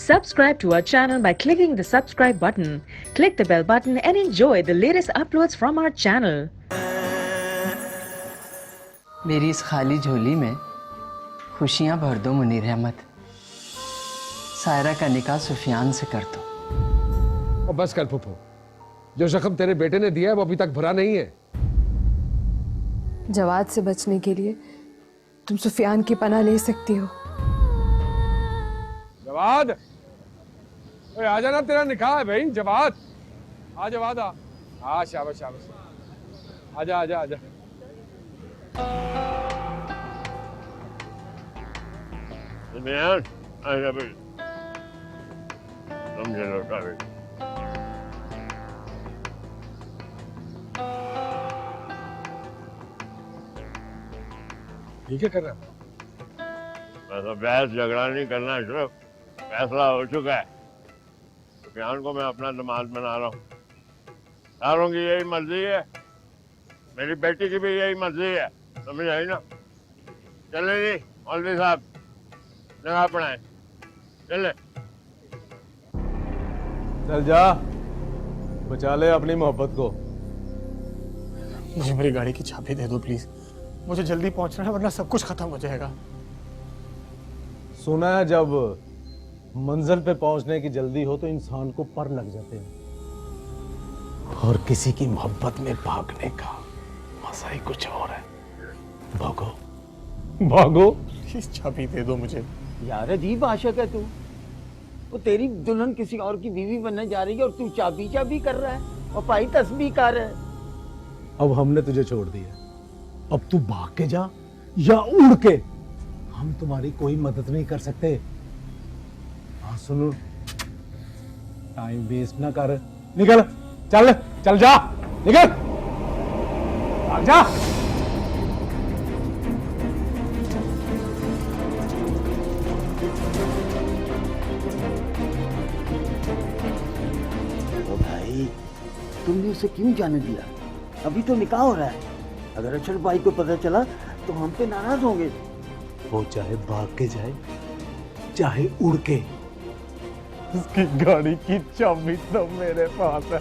Subscribe to our channel by clicking the subscribe button. Click the bell button and enjoy the latest uploads from our channel. मेरी इस खाली झोली में खुशियां भर दो मुनीर अहमद। सायरा का निकाह सुफियान से कर दो। और बस कर फूफो, जो जख्म तेरे बेटे ने दिया है वो अभी तक भरा नहीं है। जवाद से बचने के लिए तुम सुफियान की पनाह ले सकती हो। जवाद, ओए आजा ना, तेरा निकाह है भाई। जवाद, आ जवाद आ। हाँ शाबाश शाबाश, आजा आजा आजा। आजा भाई, समझे लौटा भाई। ये क्या कर रहा है? तो बहस झगड़ा नहीं करना, सिर्फ फैसला हो चुका है। सुफियान को मैं अपना दामाद बना रहा हूँ। सारों की यही मर्जी है, मेरी बेटी की भी यही मर्जी है, समझ आई ना? चले जी मौलवी साहब, नमाज पढ़ाएं, चले। चल जा, बचा ले अपनी मोहब्बत को। मुझे मेरी गाड़ी की चाबी दे दो प्लीज, मुझे जल्दी पहुंचना है वरना सब कुछ खत्म हो जाएगा। सुना है जब मंजिल पे पहुंचने की जल्दी हो तो इंसान को पर लग जाते हैं, और किसी की मोहब्बत में भागने का मजा ही कुछ और है। भागो भागो। प्लीज चाबी दे दो मुझे। यार अजीब आशिक है तू। वो तेरी दुल्हन किसी और की बीवी बनने जा रही है और तू चाबी चाबी कर रहा है और पाई तस्बीह कर रहा है। अब हमने तुझे छोड़ दिया, अब तू भाग के जा या उड़ के, हम तुम्हारी कोई मदद नहीं कर सकते। हाँ सुनो, टाइम वेस्ट ना कर, निकल, चल चल जा, निकल, भाग जा। ओ भाई, तुमने उसे क्यों जाने दिया? अभी तो निकाह हो रहा है। अगर अक्षर भाई को पता चला तो हम पे नाराज होंगे। वो चाहे भाग के जाए चाहे उड़ के, उसकी गाड़ी की चाबी तो मेरे पास है।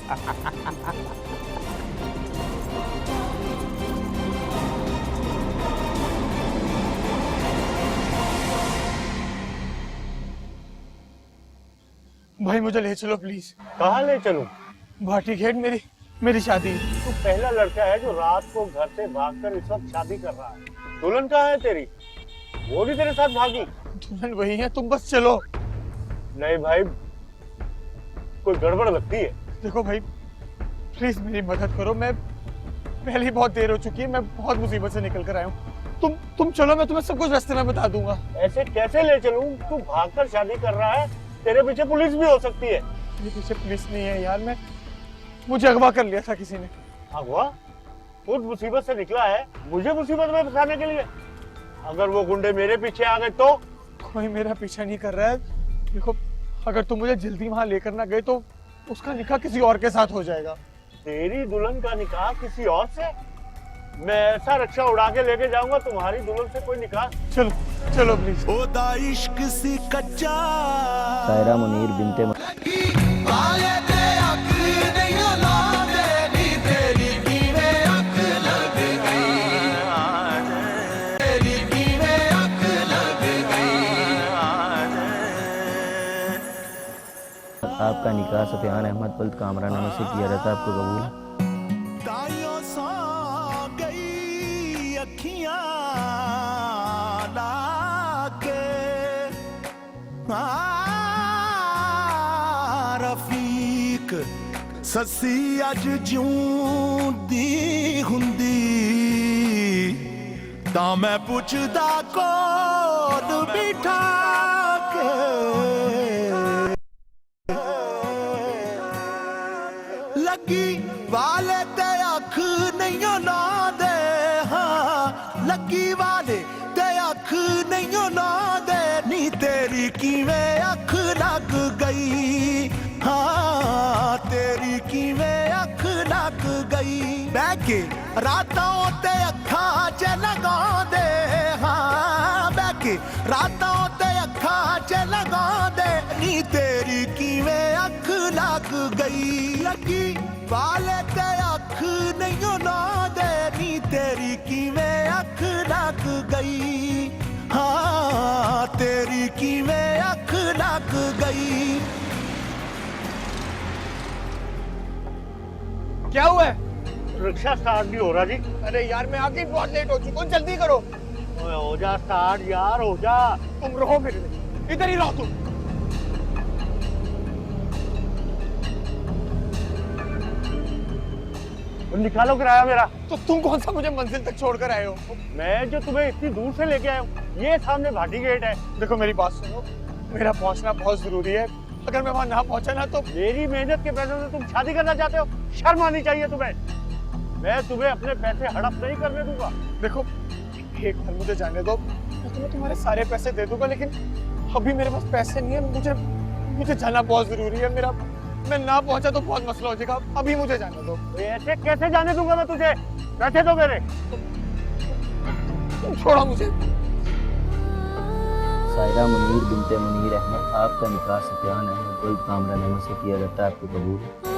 भाई मुझे ले चलो प्लीज। कहाँ ले चलूं? भाटी घेट, मेरी शादी। तू पहला लड़का है जो रात को घर से भागकर इस वक्त शादी कर रहा है। दुल्हन कहाँ है तेरी? वो भी तेरे साथ भागी? दुल्हन वही है, तुम बस चलो। नहीं भाई, कोई गड़बड़ लगती है। देखो भाई, प्लीज मेरी मदद करो। मैं पहले ही बहुत देर हो चुकी है, मैं बहुत मुसीबत से निकल कर आया हूँ। तुम चलो, मैं तुम्हें सब कुछ रास्ते में बता दूंगा। ऐसे कैसे ले चलूं? तू भागकर शादी कर रहा है, तेरे पीछे पुलिस भी हो सकती है। मेरे पीछे पुलिस नहीं है यार, मुझे अगवा कर लिया था किसी ने। अगवा? खुद मुसीबत से निकला है, मुझे मुसीबत में फंसाने के लिए? अगर वो गुंडे मेरे पीछे आ गए तो? कोई मेरा पीछा नहीं कर रहा है। देखो, अगर तुम मुझे जल्दी वहां लेकर ना गए तो उसका निकाह किसी और के साथ हो जाएगा। तेरी दुल्हन का निकाह किसी और से? मैं ऐसा रक्षा उड़ा के लेके जाऊंगा तुम्हारी दुल्हन से कोई निकाह? चलो चलो प्लीज। सायरा मुनीर बिनते आपका निकाह सुफियान अहमद पल्त कामरा नामे से किया रहता, आपको कबूल है? रफीक ससी अज जिउंदी हुंदी तां मैं पुछदा कोल बिठा के। लगी वाले ते अख नहीं ना दे, हाँ लगी वाले ते अख नहीं ना दे, नी तेरी किवें अख लग गई, हाँ तेरी किवें अख लग गई। बह के रातों ते अखा च लगा दे, हाँ बह के रातों ते अखा च लगा दे नी तेरी किवें अख लग गई लगी वाले ते अख नहीं ना दे नी तेरी किवें अख लग गई हाँ तेरी किवें अख लग गई। क्या हुआ है? रिक्शा स्टार्ट नहीं हो रहा जी। अरे यार मैं आगे बहुत लेट हो चुका हूँ, जल्दी करो। ओए हो जा स्टार्ट यार, हो जा। तुम रहो मेरे लिए, इधर ही रहो तुम। निकालो किराया मेरा। तो तुम कौन सा मुझे मंजिल तक छोड़कर आए हो? मैं जो तुम्हें इतनी दूर से लेके आया हूँ, ये सामने भाटी गेट है। देखो मेरी बात सुनो, मेरा पहुंचना बहुत जरूरी है। अगर मैं वहां ना पहुंचा ना तो मेरी मेहनत के पैसों से तुम शादी करना चाहते हो? शर्म आनी चाहिए तुम्हें। मैं तुम्हें अपने पैसे हड़प नहीं करने दूंगा। देखो एक बार मुझे जाने दो, मैं तुम्हें तुम्हारे सारे पैसे दे दूंगा, लेकिन अभी मेरे पास पैसे नहीं है। मुझे जाना बहुत जरूरी है। मेरा मैं ना पहुंचा तो बहुत मसला हो जाएगा। अभी मुझे जाने दो। ऐसे कैसे जाने दूंगा मैं तुझे? पैसे दो मेरे। छोड़ो मुझे। सायरा मुनीर बिनते मुनीर अहमद, आपका निकाह सफियान अहमद गोल्ड कामरा नंबर से किया जाता है, आपको कबूल है?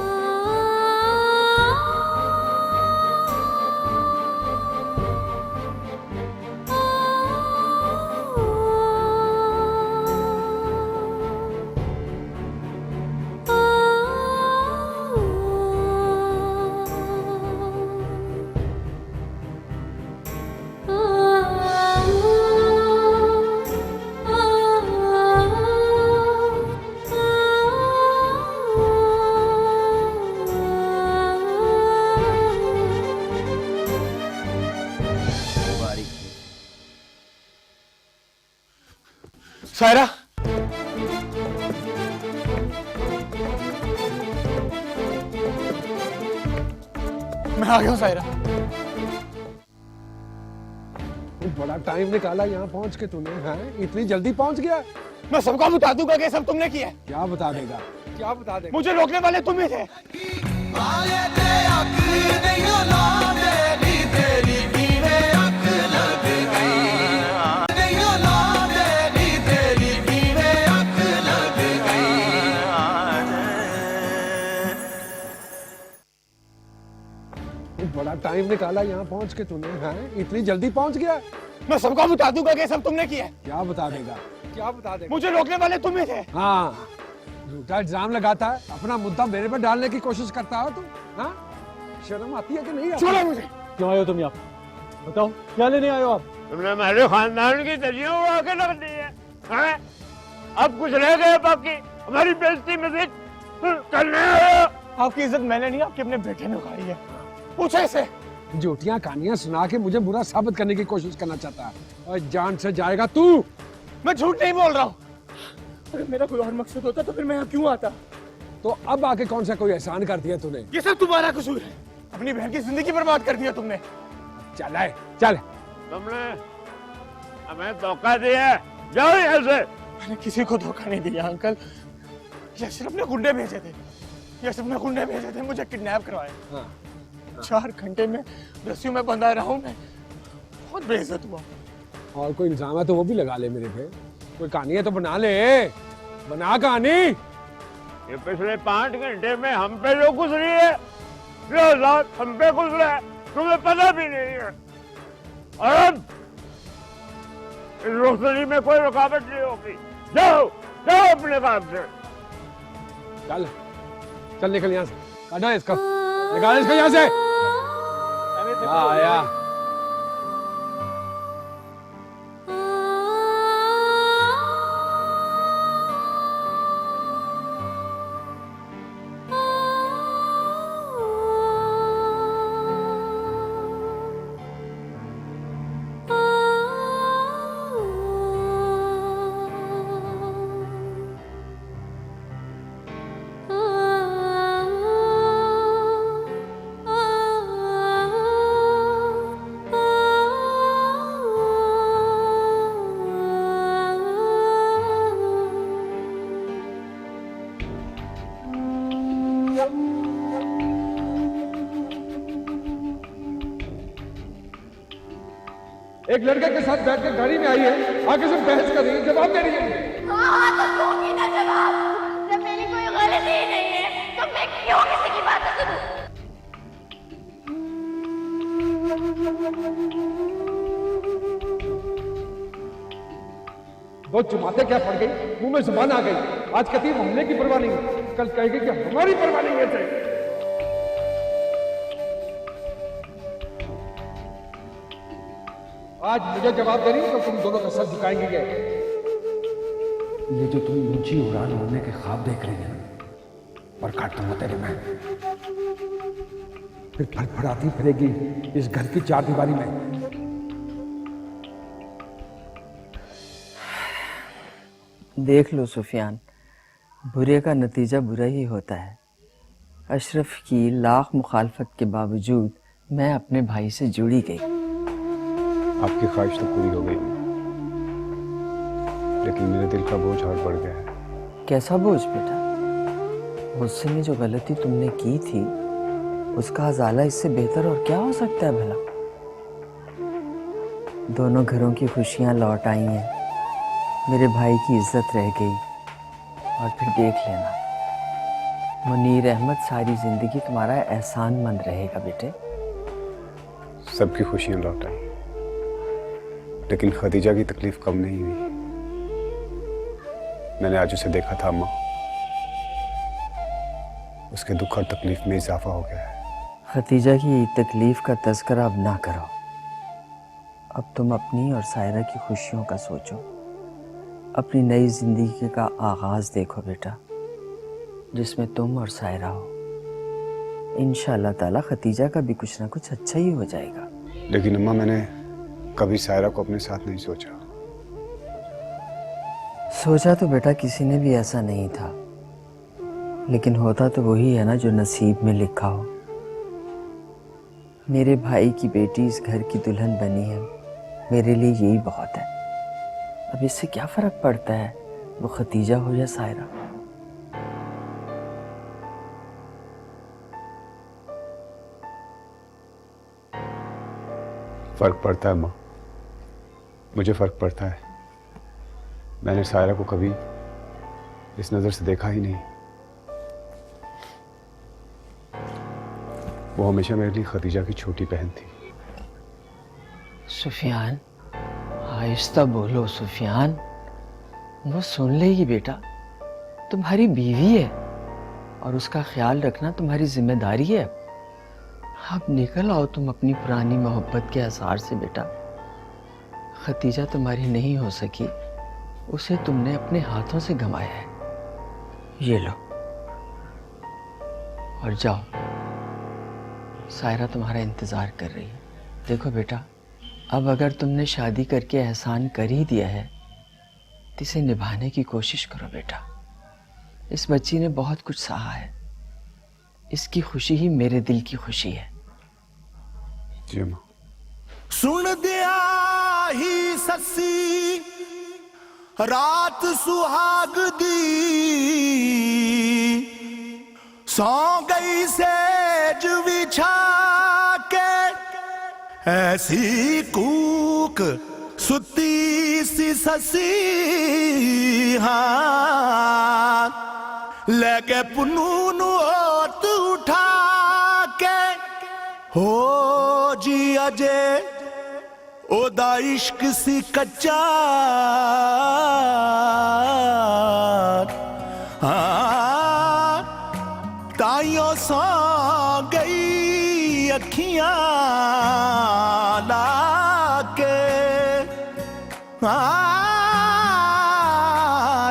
सायरा, मैं आ गया हूँ सायरा। बड़ा टाइम निकाला यहाँ पहुँच के तूने, हैं? इतनी जल्दी पहुँच गया? मैं सबको बता दूंगा कि सब तुमने किया है। क्या बता देगा? क्या बता देगा? मुझे रोकने वाले तुम ही थे। वाले ते अख नहीं ना दे नी तेरी किवें अख लग गई नहीं ना दे नी तेरी किवें अख लग गई। बड़ा टाइम निकाला यहाँ पहुँच के तूने, हैं? इतनी जल्दी पहुँच गया? मैं सबको बता दूंगा कि सब तुमने किया है। क्या बता देगा? क्या बता देगा? मुझे रोकने वाले तुम ही थे। हाँ, झूठा इल्जाम लगाता है, अपना मुद्दा मेरे पर डालने की कोशिश करता है तू। हाँ, शर्म आती है कि नहीं आती? छोड़ो मुझे। क्यों आए हो तुम यहाँ? बताओ क्या लेने आए हो आप? तुमने हमारे खानदान की तजियों उड़ा के रख दी है, हैं? अब कुछ रह गए बाकी? हमारी बेइज्जती में से करने आए हो? आपकी इज्जत मैंने नहीं, आपके अपने बेटे ने उखाड़ी है। पूछो इसे। झूठियां कहानियां सुना के मुझे बुरा साबित करने की कोशिश करना चाहता है, और जान से जाएगा तू। मैं झूठ नहीं बोल रहा हूँ। अगर मेरा कोई और मकसद होता तो फिर मैं यहाँ क्यों आता? तो अब आके कौन सा कोई एहसान कर दिया तूने? ये सब तुम्हारा कसूर है। अपनी बहन की जिंदगी बर्बाद कर दिया तुमने। चल आए, चल। तुमने हमें धोखा दिया है, जाओ यहाँ से। मैंने किसी को धोखा नहीं दिया अंकल। यशरफ ने गुंडे भेजे थे, मुझे किडनैप करवाया। हाँ। 4 घंटे में रस्सियों में बंधा रहा हूँ मैं। बहुत बेइज्जत हुआ। और कोई इल्जाम है तो वो भी लगा ले मेरे पे। कोई कहानी है तो बना ले, बना कहानी। ये पिछले 5 घंटे में हम पे जो गुजरी है, जो रात हम पे गुजरा है, तुम्हें पता भी नहीं है। और अब इस रोशनी में कोई रुकावट नहीं होगी। जाओ जाओ अपने काम से। चल चल निकल यहाँ से, काटो इसको, निकाल इसको यहाँ से। आया एक लड़के के साथ बैठ कर गाड़ी में आई है, आगे से बहस कर रही है, जवाब दे रही है। हाँ तो दूंगी ना जवाब। जब मेरी कोई गलती ही नहीं है तो मैं क्यों किसी की बात सुनूं? वो चुमाते क्या पड़ गई, मुंह में जुबान आ गई। आज कहती है मोहल्ले की परवाह नहीं, कल कहेगी कि हमारी परवाह नहीं है चाहिए। आज मुझे जवाब दे रही तो तुम दोनों का सर झुकाएंगे क्या? ये जो तुम ऊंची उड़ान उड़ने के ख्वाब देख रही है ना, और काटता हूँ तेरे में, फिर फड़फड़ाती फिरेगी इस घर की चार दीवारी में। देख लो सुफियान, बुरे का नतीजा बुरा ही होता है। अशरफ की लाख मुखालफत के बावजूद मैं अपने भाई से जुड़ी गई। आपकी ख्वाहिश तो पूरी हो गई, लेकिन मेरे दिल का बोझ और बढ़ गया है। कैसा बोझ बेटा? गुस्से में जो गलती तुमने की थी उसका अजाला इससे बेहतर और क्या हो सकता है भला? दोनों घरों की खुशियां लौट आई हैं, मेरे भाई की इज्जत रह गई। और फिर देख लेना, मुनीर अहमद सारी जिंदगी तुम्हारा एहसानमंद रहेगा बेटे। सबकी खुशियां लौट आई, लेकिन खदीजा की तकलीफ कम नहीं हुई। मैंने आज उसे देखा था अम्मा, उसके दुख और तकलीफ में इजाफा हो गया है। खदीजा की तकलीफ का तज़किरा अब ना करो। अब तुम अपनी और सायरा की खुशियों का सोचो। अपनी नई जिंदगी का आगाज देखो बेटा, जिसमें तुम और सायरा हो। इंशाअल्लाह ताला खदीजा का भी कुछ ना कुछ अच्छा ही हो जाएगा। लेकिन अम्मा, मैंने कभी सायरा को अपने साथ नहीं सोचा। सोचा तो बेटा किसी ने भी ऐसा नहीं था, लेकिन होता तो वही है ना जो नसीब में लिखा हो। मेरे भाई की बेटी इस घर की दुल्हन बनी है, मेरे लिए यही बहुत है। अब इससे क्या फर्क पड़ता है वो खदीजा हो या सायरा? फर्क पड़ता है माँ, मुझे फर्क पड़ता है। मैंने सायरा को कभी इस नजर से देखा ही नहीं। वो हमेशा मेरे लिए खदीजा की छोटी बहन थी। सुफियान, आहिस्ता बोलो सुफियान, वो सुन लेगी बेटा। तुम्हारी बीवी है और उसका ख्याल रखना तुम्हारी जिम्मेदारी है। अब निकल आओ तुम अपनी पुरानी मोहब्बत के आसार से बेटा। खदीजा तुम्हारी नहीं हो सकी, उसे तुमने अपने हाथों से गंवाया है। ये लो और जाओ, सायरा तुम्हारा इंतजार कर रही है। देखो बेटा, अब अगर तुमने शादी करके एहसान कर ही दिया है तो इसे निभाने की कोशिश करो बेटा। इस बच्ची ने बहुत कुछ सहा है, इसकी खुशी ही मेरे दिल की खुशी है। जी माँ। सुन दिया ही ससी रात सुहाग दी, सौ गई सेज बिछा के, ऐसी कूक सुती सी ससी। हाँ लगे पुनून ओत उठा के, हो जी अजे ओदा इश्क सी कच्चा। हाँ ताइयों सौ गई अखियां लाके।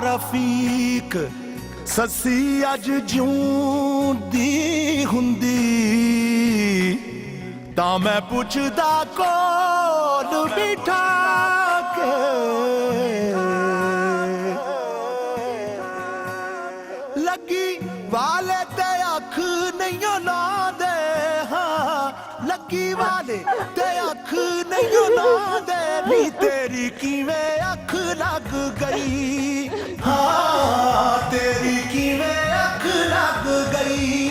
रफीक ससी अज ज्यों दी हुंदी, तां मैं पुछदा कोल बिठा के। लगी वाले ते अख नहीं ना दे, हाँ लगी वाले ते अख नहीं ना दे, नी तेरी किवें अख लग गई। हाँ तेरी किवें अख लग गई।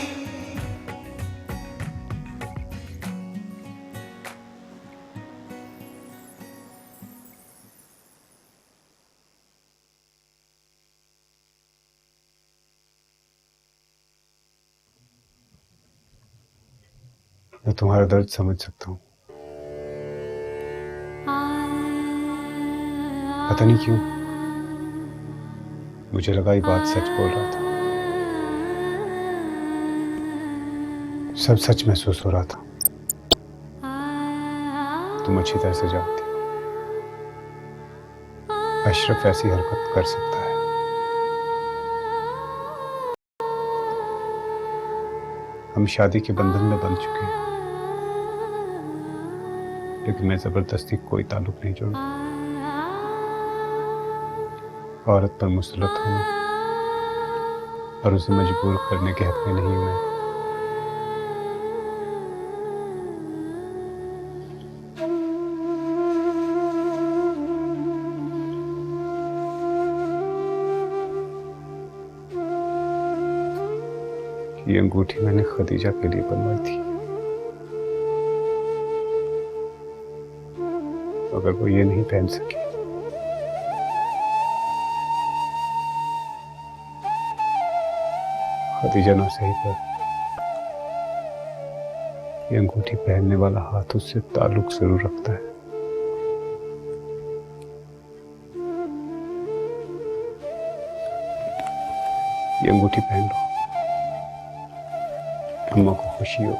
मैं तुम्हारा दर्द समझ सकता हूँ। पता नहीं क्यों मुझे लगा ये बात सच बोल रहा था। सब सच महसूस हो रहा था। तुम अच्छी तरह से जानती हो अशरफ ऐसी हरकत कर सकता है। हम शादी के बंधन में बंध चुके हैं, लेकिन मैं जबरदस्ती कोई ताल्लुक नहीं जोड़ूंगा। औरत पर मुसलत होने और उसे मजबूर करने के हक में नहीं हूं मैं। ये अंगूठी मैंने खदीजा के लिए बनवाई थी, अगर वो ये नहीं पहन सकी खदीजा ना सही पर ये अंगूठी पहनने वाला हाथ उससे ताल्लुक जरूर रखता है। ये अंगूठी पहन लो, अम्मा को खुशी हो।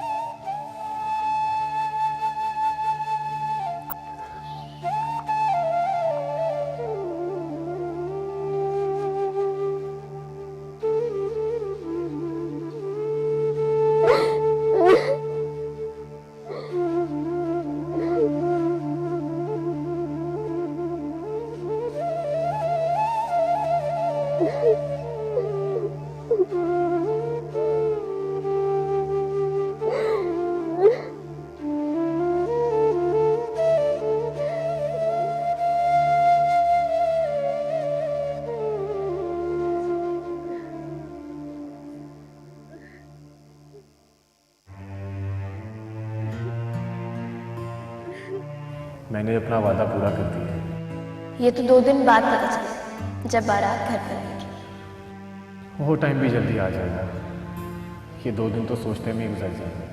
मैंने अपना वादा पूरा कर दिया। ये तो 2 दिन बाद पता चला जब बारात घर पर आएगी। वो टाइम भी जल्दी आ जाएगा। ये 2 दिन तो सोचने में ही गुजर जाएंगे।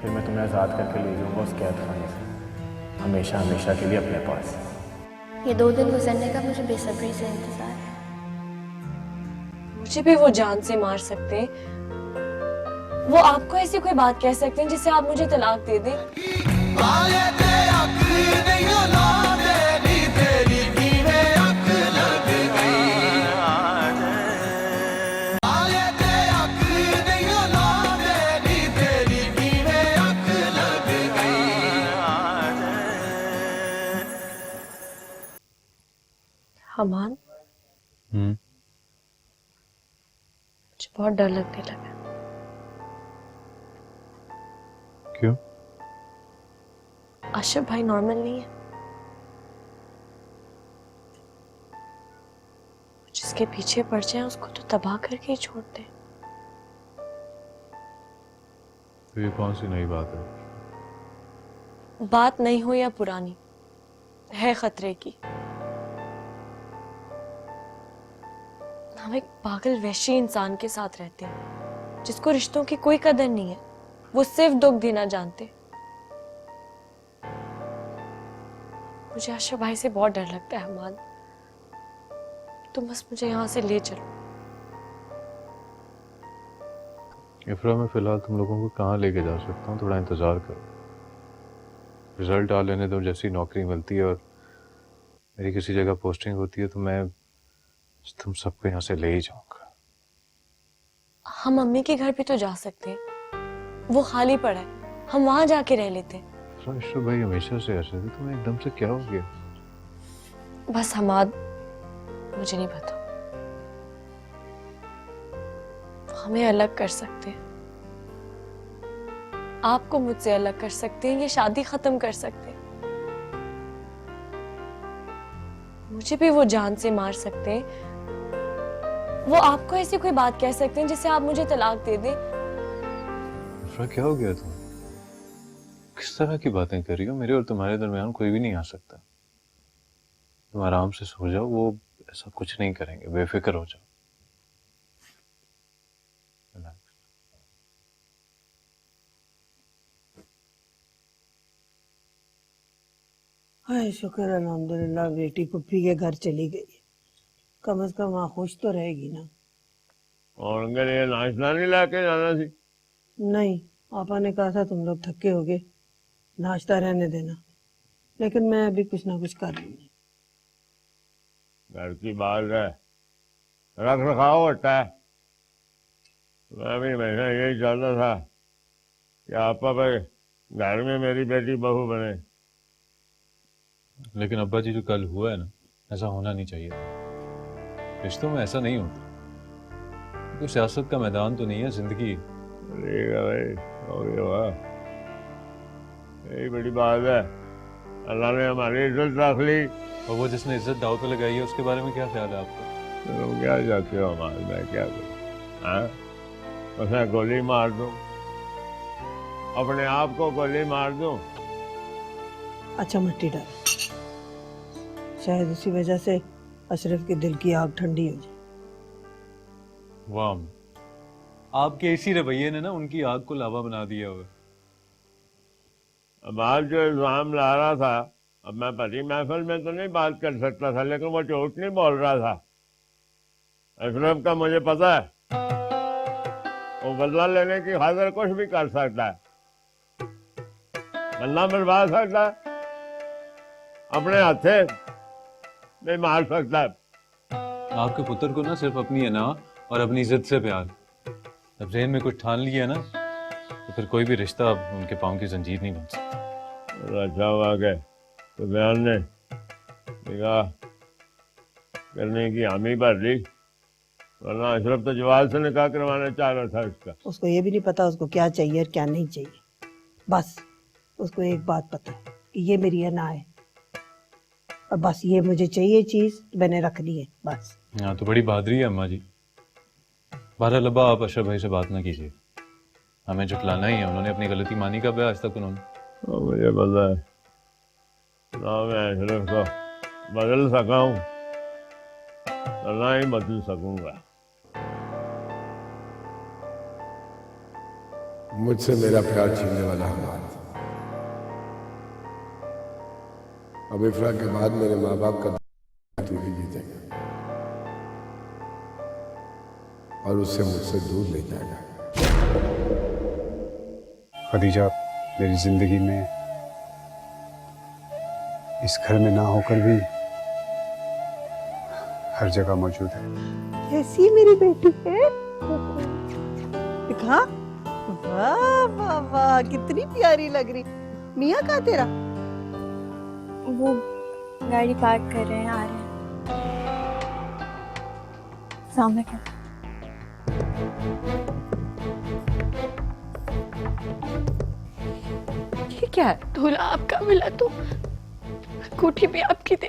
फिर मैं तुम्हें आज़ाद करके ले जाऊँगा उस कैद खाने से, हमेशा हमेशा के लिए अपने पास। ये 2 दिन गुजरने का मुझे बेसब्री से इंतजार है। मुझे भी वो जान से मार सकते हैं। वो आपको ऐसी कोई बात कह सकते हैं जिससे आप मुझे तलाक दे दें। हमान, मुझे बहुत डर लगने लगा। क्यों? अशरफ भाई नॉर्मल नहीं है। जिसके पीछे पड़ जाए उसको तो तबाह करके ही छोड़ दे। तो ये कौन सी नई बात है? बात नहीं हो या पुरानी, है खतरे की। हम एक पागल वहशी इंसान के साथ रहते हैं जिसको रिश्तों की कोई कदर नहीं है। वो सिर्फ दुख देना जानते। मुझे अशरफ भाई से बहुत डर लगता है हमान। तुम बस मुझे यहाँ से ले चलो। इफ्रा, मैं फिलहाल तुम लोगों को कहाँ लेके जा सकता हूँ? थोड़ा इंतजार करो, रिजल्ट आ लेने दो। जैसी नौकरी मिलती है और मेरी किसी जगह पोस्टिंग होती है तो मैं तुम सबको यहाँ से ले ही जाऊंगा। हम मम्मी के घर भी तो जा सकते हैं, वो खाली पड़ा है। हम वहां जाके रह लेते हैं। अशरफ भाई हमेशा से ऐसे थे, तुम्हें एकदम से क्या हो गया? बस हमाद, मुझे नहीं पता। वो हमें अलग कर सकते हैं, आपको मुझसे अलग कर सकते हैं, ये शादी खत्म कर सकते हैं। मुझे भी वो जान से मार सकते हैं। वो आपको ऐसी कोई बात कह सकते हैं जिससे आप मुझे तलाक दे दें। इफ्रा, क्या हो गया तुम? किस तरह की बातें कर रही हो? मेरे और तुम्हारे दरमियान कोई भी नहीं आ सकता। तुम आराम से सो जाओ, वो ऐसा कुछ नहीं करेंगे, बेफिक्र हो जाओ। हाय शुक्र अल्हम्दुलिल्लाह बेटी पुप्पी के घर चली गई। कम से कम वहाँ खुश तो रहेगी ना। और उनके लिए नाश्ता नहीं लाके जाना थी? नहीं, पापा ने कहा था तुम लोग थके होगे, नाश्ता रहने देना, लेकिन मैं अभी कुछ ना कुछ कर लूंगी। घर की बात है, रख रखाव होता है। मैं भी हमेशा यही चाहता था कि आपा भाई घर में मेरी बेटी बहू बने। लेकिन अब्बा जी जो कल हुआ है ना, ऐसा होना नहीं चाहिए था। रिश्तों में ऐसा नहीं होता। कोई सियासत का मैदान तो नहीं है, जिंदगी। ठीक है भाई, हो गया। यही बड़ी बात है, अल्लाह ने हमारी इज्जत रख ली। और वो जिसने इज्जत दाव पे लगाई है उसके बारे में क्या ख्याल है आपका? तुम क्या चाहते हो हमारे, मैं क्या करूँ? हाँ, बस मैं गोली मार दूँ, अपने आप को गोली मार दूँ? अच्छा मट्टी डाल, शायद उसी वजह से अशरफ के दिल की आग ठंडी हो जाए। वाह, आपके इसी रवैये ने ना उनकी आग को लावा बना दिया हुआ। अब आप जो इल्जाम ला रहा था, अब मैं पति महफिल में तो नहीं बात कर सकता था, लेकिन वो झूठ नहीं बोल रहा था। अशरफ का मुझे पता है, वो बदला लेने की खातिर कुछ भी कर सकता है, बदला मरवा सकता है, अपने हाथे नहीं मार सकता है। आपके पुत्र को ना सिर्फ अपनी अना और अपनी इज्जत से प्यार। जब जहन में कुछ ठान लिया ना, तो फिर कोई भी रिश्ता उनके पाँव की जंजीर नहीं बन सकता। अच्छा हुआ के तो बयान ने निकाह करने की हामी भर ली, वरना अशरफ तो जवाब से निकाह करवाना चाह रहा था इसका। उसको ये भी नहीं पता उसको क्या चाहिए और क्या नहीं चाहिए। बस उसको एक बात पता है कि ये मेरी अना है और बस ये मुझे चाहिए चीज तो मैंने रखनी है, बस। हाँ, तो बड़ी बहादुरी है अम्मा जी। 12 लब्बा आप अशरफ भाई से बात ना कीजिए, हमें जुटलाना ही है। उन्होंने अपनी गलती मानी कब है आज तक उन्होंने? मुझे पता है ना, मैं अशरफ को बदल सका हूँ तो ना ही बदल सकूंगा। मुझसे मेरा प्यार छीनने वाला हमारा अब इफ्रा के बाद मेरे माँ बाप का तू ही जीतेगा और उससे मुझसे दूर ले जाएगा। खदीजा मेरी जिंदगी में इस घर में ना होकर भी हर जगह मौजूद है। कैसी मेरी बेटी है, दिखा। वाह वाह वाह, कितनी प्यारी लग रही। मियाँ कहाँ तेरा? वो गाड़ी पार्क कर रहे हैं, आ रहे हैं। सामने क्या? ये क्या है? दूल्हा आपका मिला तो अंगूठी भी आपकी दे